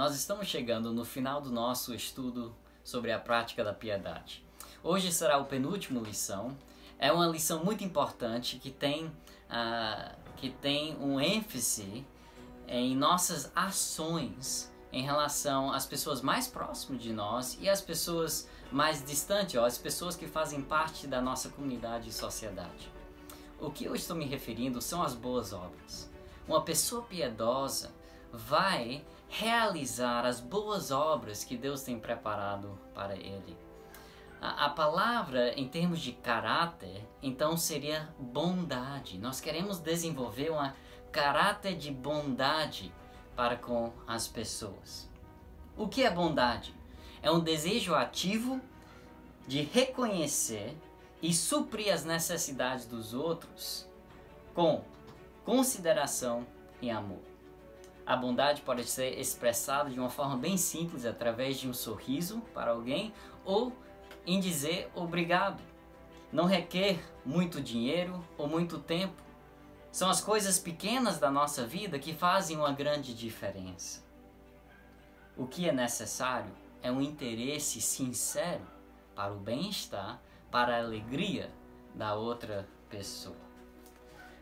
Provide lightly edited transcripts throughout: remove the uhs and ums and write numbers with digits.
nós estamos chegando no final do nosso estudo sobre a prática da piedade. Hoje será o penúltimo lição. É uma lição muito importante que tem um ênfase em nossas ações em relação às pessoas mais próximas de nós e às pessoas mais distantes, as pessoas que fazem parte da nossa comunidade e sociedade. O que eu estou me referindo são as boas obras. Uma pessoa piedosa vai realizar as boas obras que Deus tem preparado para ele. A palavra, em termos de caráter, então seria bondade. Nós queremos desenvolver um caráter de bondade para com as pessoas. O que é bondade? É um desejo ativo de reconhecer e suprir as necessidades dos outros com consideração e amor. A bondade pode ser expressada de uma forma bem simples, através de um sorriso para alguém ou em dizer obrigado. Não requer muito dinheiro ou muito tempo. São as coisas pequenas da nossa vida que fazem uma grande diferença. O que é necessário é um interesse sincero para o bem-estar, para a alegria da outra pessoa.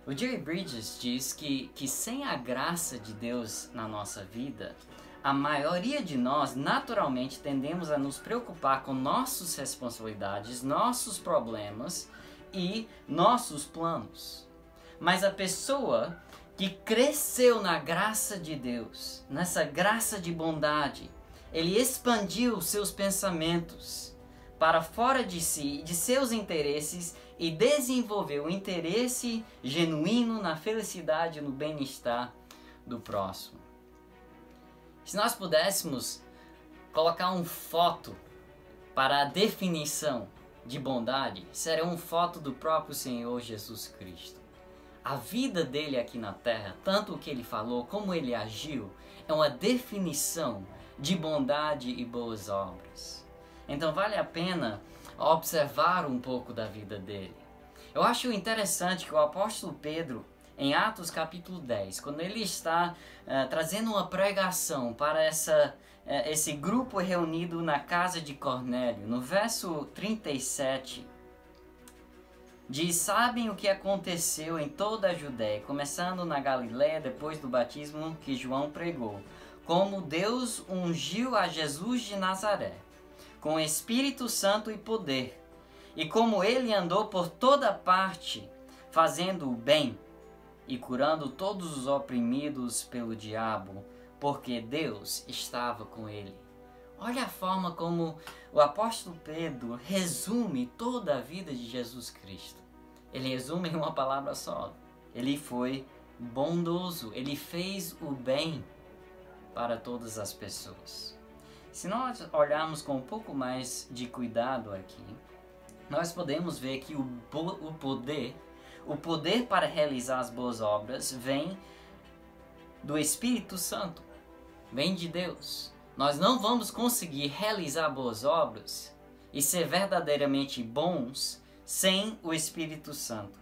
O Jerry Bridges diz que sem a graça de Deus na nossa vida, a maioria de nós naturalmente tendemos a nos preocupar com nossas responsabilidades, nossos problemas e nossos planos. Mas a pessoa que cresceu na graça de Deus, nessa graça de bondade, ele expandiu seus pensamentos para fora de si, de seus interesses, e desenvolveu o interesse genuíno na felicidade e no bem-estar do próximo. Se nós pudéssemos colocar uma foto para a definição de bondade, seria uma foto do próprio Senhor Jesus Cristo. A vida dele aqui na terra, tanto o que ele falou como ele agiu, é uma definição de bondade e boas obras. Então vale a pena observar um pouco da vida dele. Eu acho interessante que o apóstolo Pedro, em Atos capítulo 10, quando ele está trazendo uma pregação para esse grupo reunido na casa de Cornélio, no verso 37, diz: sabem o que aconteceu em toda a Judéia, começando na Galiléia depois do batismo que João pregou, como Deus ungiu a Jesus de Nazaré, com Espírito Santo e poder, e como ele andou por toda parte, fazendo o bem e curando todos os oprimidos pelo diabo, porque Deus estava com ele. Olha a forma como o apóstolo Pedro resume toda a vida de Jesus Cristo. Ele resume em uma palavra só. Ele foi bondoso, ele fez o bem para todas as pessoas. Se nós olharmos com um pouco mais de cuidado aqui, nós podemos ver que o poder para realizar as boas obras vem do Espírito Santo, vem de Deus. Nós não vamos conseguir realizar boas obras e ser verdadeiramente bons sem o Espírito Santo.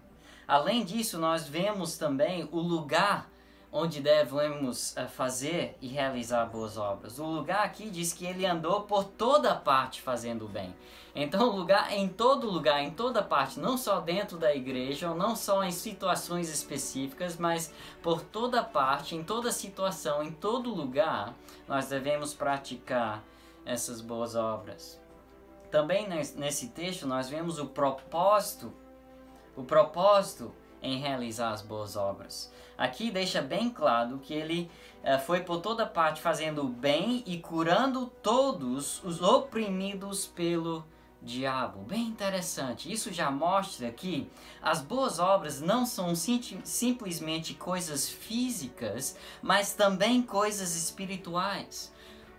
Além disso, nós vemos também o lugar onde devemos fazer e realizar boas obras. O lugar aqui diz que ele andou por toda parte fazendo o bem. Então, em todo lugar, em toda parte, não só dentro da igreja, ou não só em situações específicas, mas por toda parte, em toda situação, em todo lugar, nós devemos praticar essas boas obras. Também nesse texto nós vemos o propósito em realizar as boas obras. Aqui deixa bem claro que ele foi por toda parte fazendo o bem e curando todos os oprimidos pelo diabo. Bem interessante. Isso já mostra que as boas obras não são simplesmente coisas físicas, mas também coisas espirituais.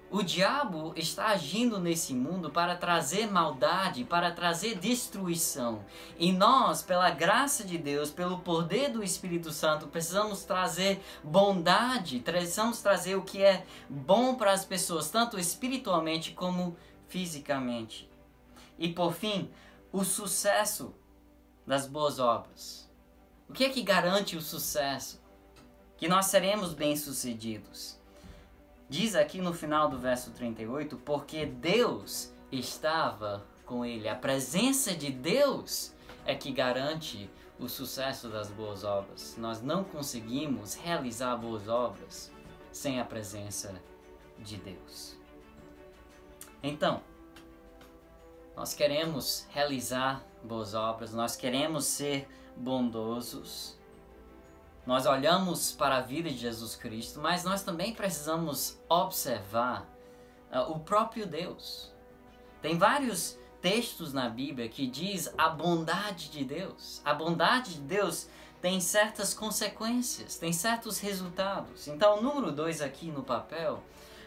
O diabo está agindo nesse mundo para trazer maldade, para trazer destruição. E nós, pela graça de Deus, pelo poder do Espírito Santo, precisamos trazer bondade, precisamos trazer o que é bom para as pessoas, tanto espiritualmente como fisicamente. E por fim, o sucesso das boas obras. O que garante o sucesso? Que nós seremos bem-sucedidos. Diz aqui no final do verso 38, porque Deus estava com ele. A presença de Deus é que garante o sucesso das boas obras. Nós não conseguimos realizar boas obras sem a presença de Deus. Então, nós queremos realizar boas obras, nós queremos ser bondosos. Nós olhamos para a vida de Jesus Cristo, mas nós também precisamos observar o próprio Deus. Tem vários textos na Bíblia que diz a bondade de Deus. A bondade de Deus tem certas consequências, tem certos resultados. Então, o número 2 aqui no papel,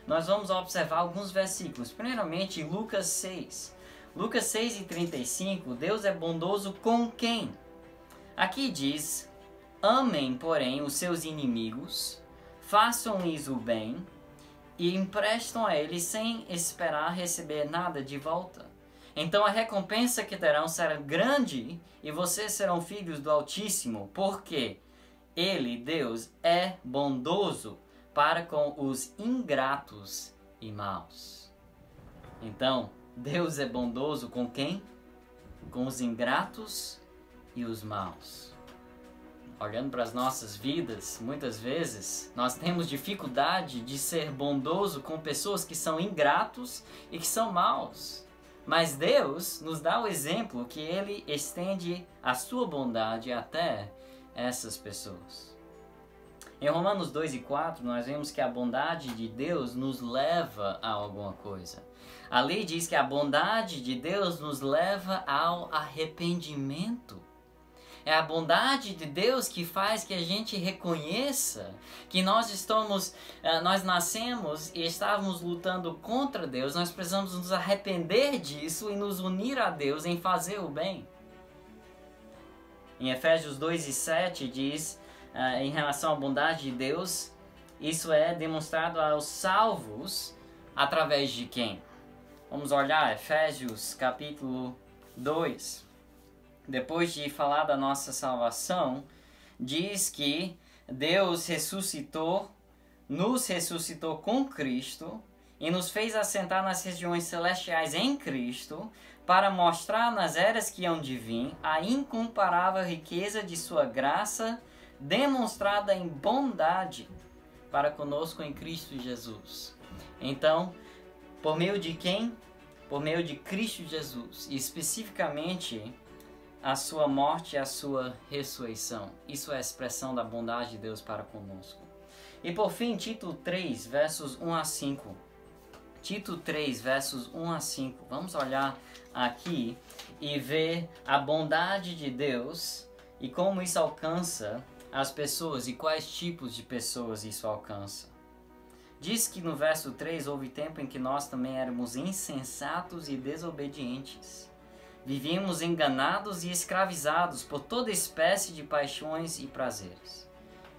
nós vamos observar alguns versículos. Primeiramente, Lucas 6. Lucas 6:35, Deus é bondoso com quem? Aqui diz: amem, porém, os seus inimigos, façam-lhes o bem e emprestam a eles sem esperar receber nada de volta. Então a recompensa que terão será grande e vocês serão filhos do Altíssimo, porque Ele, Deus, é bondoso para com os ingratos e maus. Então, Deus é bondoso com quem? Com os ingratos e os maus. Olhando para as nossas vidas, muitas vezes nós temos dificuldade de ser bondoso com pessoas que são ingratos e que são maus. Mas Deus nos dá o exemplo que Ele estende a sua bondade até essas pessoas. Em Romanos 2:4, nós vemos que a bondade de Deus nos leva a alguma coisa. A lei diz que a bondade de Deus nos leva ao arrependimento. É a bondade de Deus que faz que a gente reconheça que nós nascemos e estávamos lutando contra Deus. Nós precisamos nos arrepender disso e nos unir a Deus em fazer o bem. Em Efésios 2:7 diz, em relação à bondade de Deus, isso é demonstrado aos salvos através de quem? Vamos olhar Efésios capítulo 2. Depois de falar da nossa salvação, diz que Deus nos ressuscitou com Cristo e nos fez assentar nas regiões celestiais em Cristo para mostrar nas eras que hão de vir a incomparável riqueza de sua graça demonstrada em bondade para conosco em Cristo Jesus. Então, por meio de quem? Por meio de Cristo Jesus, e especificamente a sua morte e a sua ressurreição. Isso é a expressão da bondade de Deus para conosco. E por fim, Tito 3, versos 1 a 5. Tito 3, versos 1 a 5. Vamos olhar aqui e ver a bondade de Deus e como isso alcança as pessoas e quais tipos de pessoas isso alcança. Diz que no verso 3, houve tempo em que nós também éramos insensatos e desobedientes. Vivíamos enganados e escravizados por toda espécie de paixões e prazeres.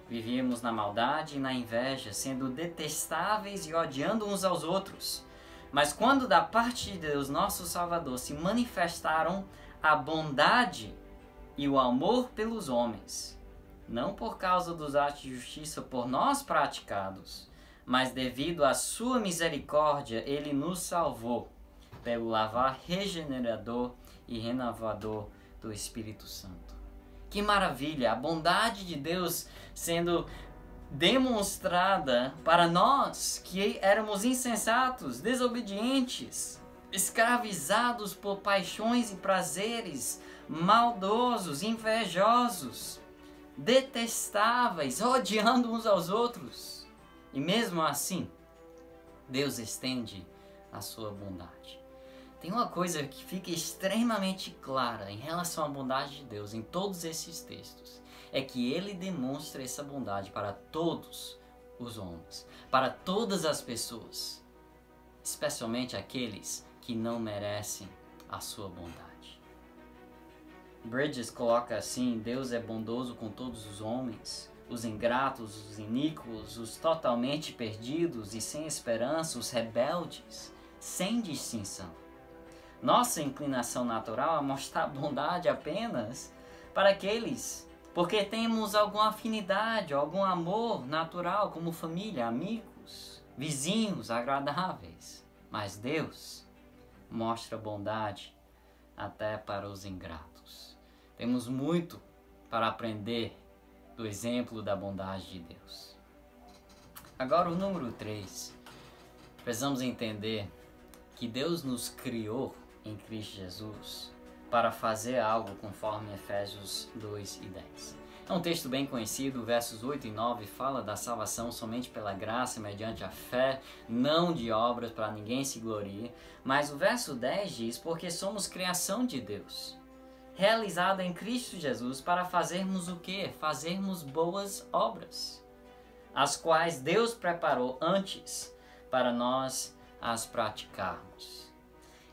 Vivíamos na maldade e na inveja, sendo detestáveis e odiando uns aos outros. Mas quando da parte de Deus, nosso Salvador, se manifestaram a bondade e o amor pelos homens, não por causa dos atos de justiça por nós praticados, mas devido à sua misericórdia, Ele nos salvou pelo lavar regenerador e renovador do Espírito Santo. Que maravilha! A bondade de Deus sendo demonstrada para nós que éramos insensatos, desobedientes, escravizados por paixões e prazeres, maldosos, invejosos, detestáveis, odiando uns aos outros. E mesmo assim, Deus estende a sua bondade. Tem uma coisa que fica extremamente clara em relação à bondade de Deus em todos esses textos. É que Ele demonstra essa bondade para todos os homens, para todas as pessoas, especialmente aqueles que não merecem a sua bondade. Bridges coloca assim: Deus é bondoso com todos os homens, os ingratos, os iníquos, os totalmente perdidos e sem esperança, os rebeldes, sem distinção. Nossa inclinação natural é mostrar bondade apenas para aqueles, porque temos alguma afinidade, algum amor natural, como família, amigos. vizinhos agradáveis. Mas Deus mostra bondade até para os ingratos. Temos muito para aprender do exemplo da bondade de Deus. Agora o número 3. Precisamos entender que Deus nos criou em Cristo Jesus para fazer algo conforme Efésios 2 e 10. É um texto bem conhecido, versos 8 e 9 fala da salvação somente pela graça, mediante a fé, não de obras, para ninguém se glorie. Mas o verso 10 diz, porque somos criação de Deus, realizada em Cristo Jesus para fazermos o quê? Fazermos boas obras, as quais Deus preparou antes para nós as praticarmos.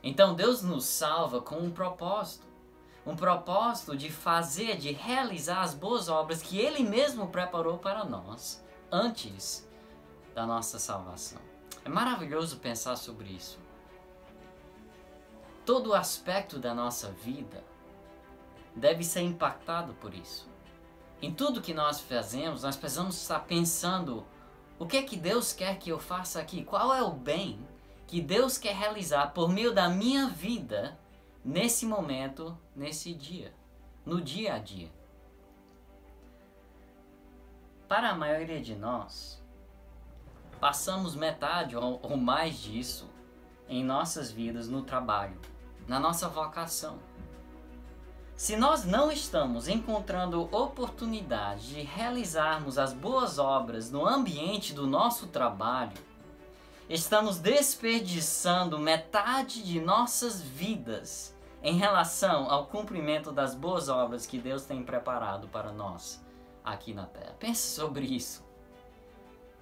Então Deus nos salva com um propósito de fazer, de realizar as boas obras que Ele mesmo preparou para nós antes da nossa salvação. É maravilhoso pensar sobre isso. Todo aspecto da nossa vida deve ser impactado por isso. Em tudo que nós fazemos, nós precisamos estar pensando: o que é que Deus quer que eu faça aqui? Qual é o bem que Deus quer realizar por meio da minha vida nesse momento, nesse dia, no dia a dia? Para a maioria de nós, passamos metade ou mais disso em nossas vidas no trabalho, na nossa vocação. Se nós não estamos encontrando oportunidade de realizarmos as boas obras no ambiente do nosso trabalho, estamos desperdiçando metade de nossas vidas em relação ao cumprimento das boas obras que Deus tem preparado para nós aqui na Terra. Pense sobre isso.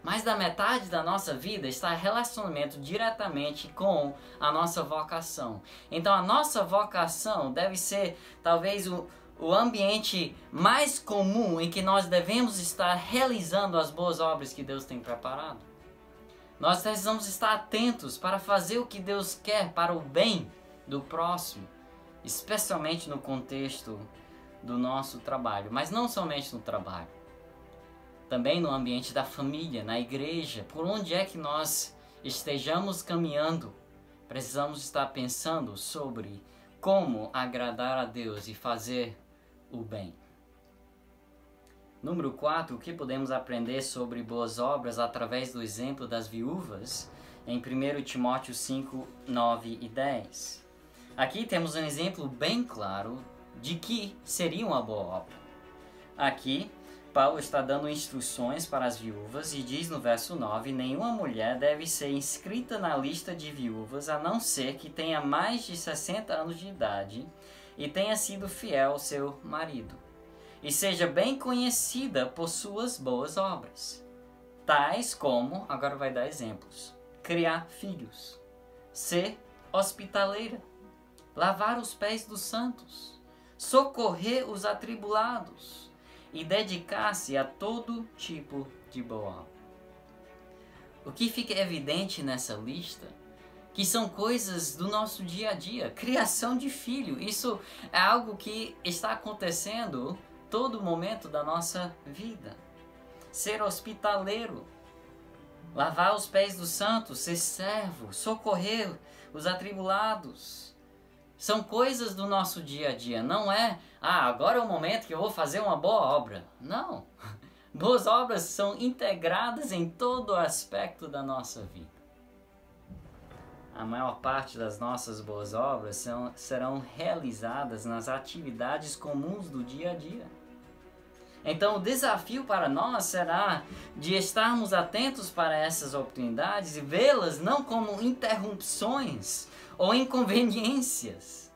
Mais da metade da nossa vida está em relacionamento diretamente com a nossa vocação. Então a nossa vocação deve ser talvez o ambiente mais comum em que nós devemos estar realizando as boas obras que Deus tem preparado. Nós precisamos estar atentos para fazer o que Deus quer para o bem do próximo, especialmente no contexto do nosso trabalho, mas não somente no trabalho. Também no ambiente da família, na igreja, por onde é que nós estejamos caminhando, precisamos estar pensando sobre como agradar a Deus e fazer o bem. Número 4, o que podemos aprender sobre boas obras através do exemplo das viúvas em 1 Timóteo 5, 9 e 10. Aqui temos um exemplo bem claro de que seria uma boa obra. Aqui, Paulo está dando instruções para as viúvas e diz no verso 9: nenhuma mulher deve ser inscrita na lista de viúvas a não ser que tenha mais de 60 anos de idade e tenha sido fiel ao seu marido, e seja bem conhecida por suas boas obras, tais como, agora vai dar exemplos: criar filhos, ser hospitaleira, lavar os pés dos santos, socorrer os atribulados e dedicar-se a todo tipo de boa obra. O que fica evidente nessa lista, que são coisas do nosso dia a dia. Criação de filho, isso é algo que está acontecendo todo momento da nossa vida. Ser hospitaleiro, lavar os pés dos santos, ser servo, socorrer os atribulados. São coisas do nosso dia a dia, não é, agora é o momento que eu vou fazer uma boa obra. Não, boas obras são integradas em todo aspecto da nossa vida. A maior parte das nossas boas obras serão realizadas nas atividades comuns do dia a dia. Então o desafio para nós será de estarmos atentos para essas oportunidades e vê-las não como interrupções ou inconveniências,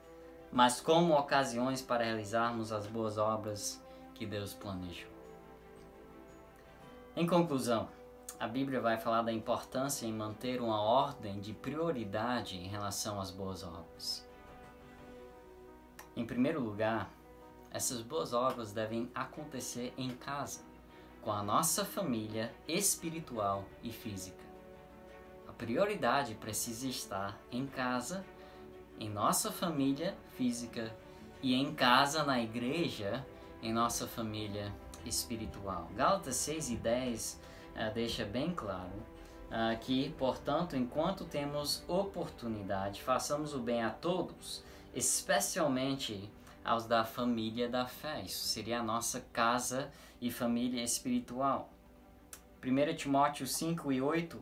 mas como ocasiões para realizarmos as boas obras que Deus planejou. Em conclusão, a Bíblia vai falar da importância em manter uma ordem de prioridade em relação às boas obras. Em primeiro lugar, essas boas obras devem acontecer em casa, com a nossa família espiritual e física. A prioridade precisa estar em casa, em nossa família física e em casa, na igreja, em nossa família espiritual. Gálatas 6 e 10 deixa bem claro que, portanto, enquanto temos oportunidade, façamos o bem a todos, especialmente aos da família da fé. Isso seria a nossa casa e família espiritual. 1 Timóteo 5:8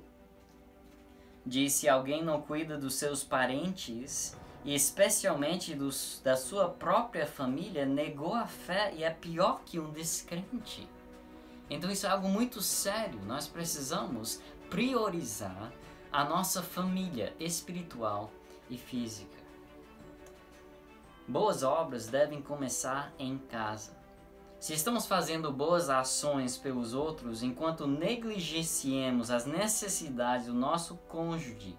diz: se alguém não cuida dos seus parentes, e especialmente da sua própria família, negou a fé e é pior que um descrente. Então isso é algo muito sério. Nós precisamos priorizar a nossa família espiritual e física. Boas obras devem começar em casa. Se estamos fazendo boas ações pelos outros enquanto negligenciemos as necessidades do nosso cônjuge,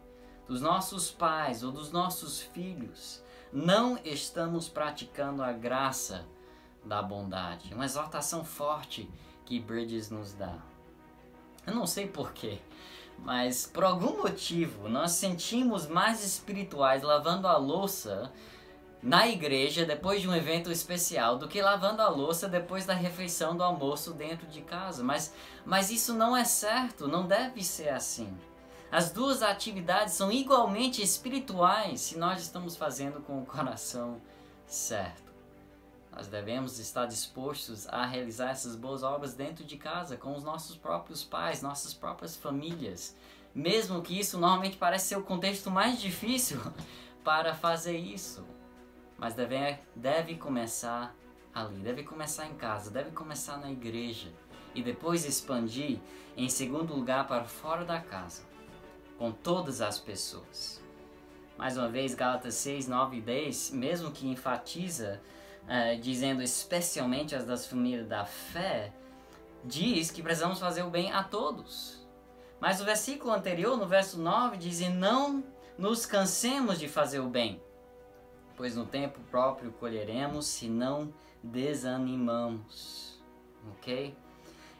dos nossos pais ou dos nossos filhos, não estamos praticando a graça da bondade. Uma exortação forte que Bridges nos dá. Eu não sei porquê, mas por algum motivo nós sentimos mais espirituais lavando a louça na igreja depois de um evento especial do que lavando a louça depois da refeição do almoço dentro de casa. Mas isso não é certo, não deve ser assim. As duas atividades são igualmente espirituais se nós estamos fazendo com o coração certo. Nós devemos estar dispostos a realizar essas boas obras dentro de casa, com os nossos próprios pais, nossas próprias famílias. Mesmo que isso normalmente parece ser o contexto mais difícil para fazer isso. Mas deve começar ali, deve começar em casa, deve começar na igreja. E depois expandir, em segundo lugar, para fora da casa, com todas as pessoas. Mais uma vez, Gálatas 6, 9 e 10, mesmo que enfatiza, dizendo especialmente as das famílias da fé, diz que precisamos fazer o bem a todos. Mas o versículo anterior, no verso 9, diz: não nos cansemos de fazer o bem, pois no tempo próprio colheremos se não desanimamos. Ok?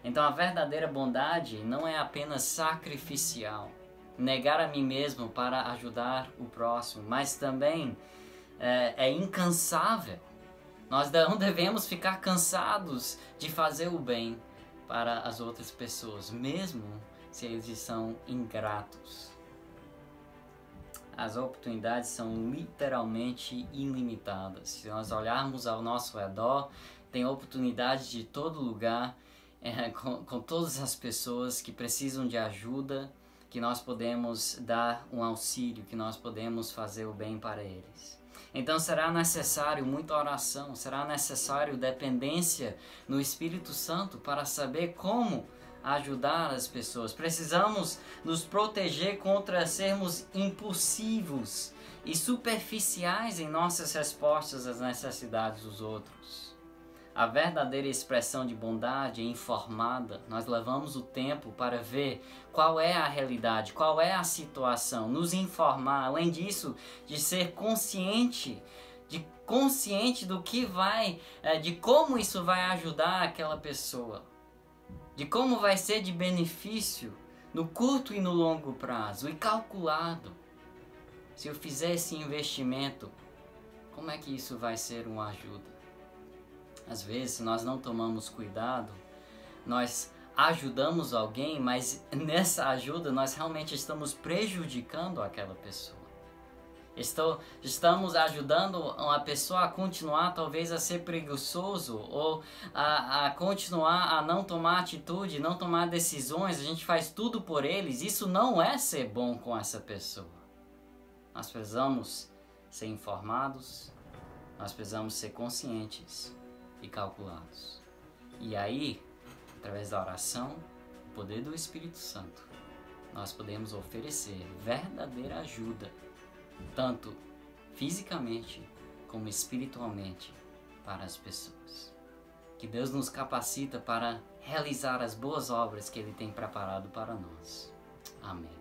Então a verdadeira bondade não é apenas sacrificial, negar a mim mesmo para ajudar o próximo, mas também é incansável. Nós não devemos ficar cansados de fazer o bem para as outras pessoas, mesmo se eles são ingratos. As oportunidades são literalmente ilimitadas. Se nós olharmos ao nosso redor, tem oportunidades de todo lugar, com todas as pessoas que precisam de ajuda, que nós podemos dar um auxílio, que nós podemos fazer o bem para eles. Então será necessário muita oração, será necessário dependência no Espírito Santo para saber como ajudar as pessoas. Precisamos nos proteger contra sermos impulsivos e superficiais em nossas respostas às necessidades dos outros. A verdadeira expressão de bondade é informada. Nós levamos o tempo para ver qual é a realidade, qual é a situação, nos informar. Além disso, de ser consciente do que de como isso vai ajudar aquela pessoa, de como vai ser de benefício no curto e no longo prazo, e calculado. Se eu fizer esse investimento, como é que isso vai ser uma ajuda? Às vezes, se nós não tomamos cuidado, nós ajudamos alguém, mas nessa ajuda nós realmente estamos prejudicando aquela pessoa. Estamos ajudando uma pessoa a continuar talvez a ser preguiçoso, ou a continuar a não tomar atitude, não tomar decisões. A gente faz tudo por eles. Isso não é ser bom com essa pessoa. Nós precisamos ser informados, nós precisamos ser conscientes e calculados. E aí, através da oração, o poder do Espírito Santo, nós podemos oferecer verdadeira ajuda, tanto fisicamente como espiritualmente, para as pessoas. Que Deus nos capacita para realizar as boas obras que Ele tem preparado para nós. Amém.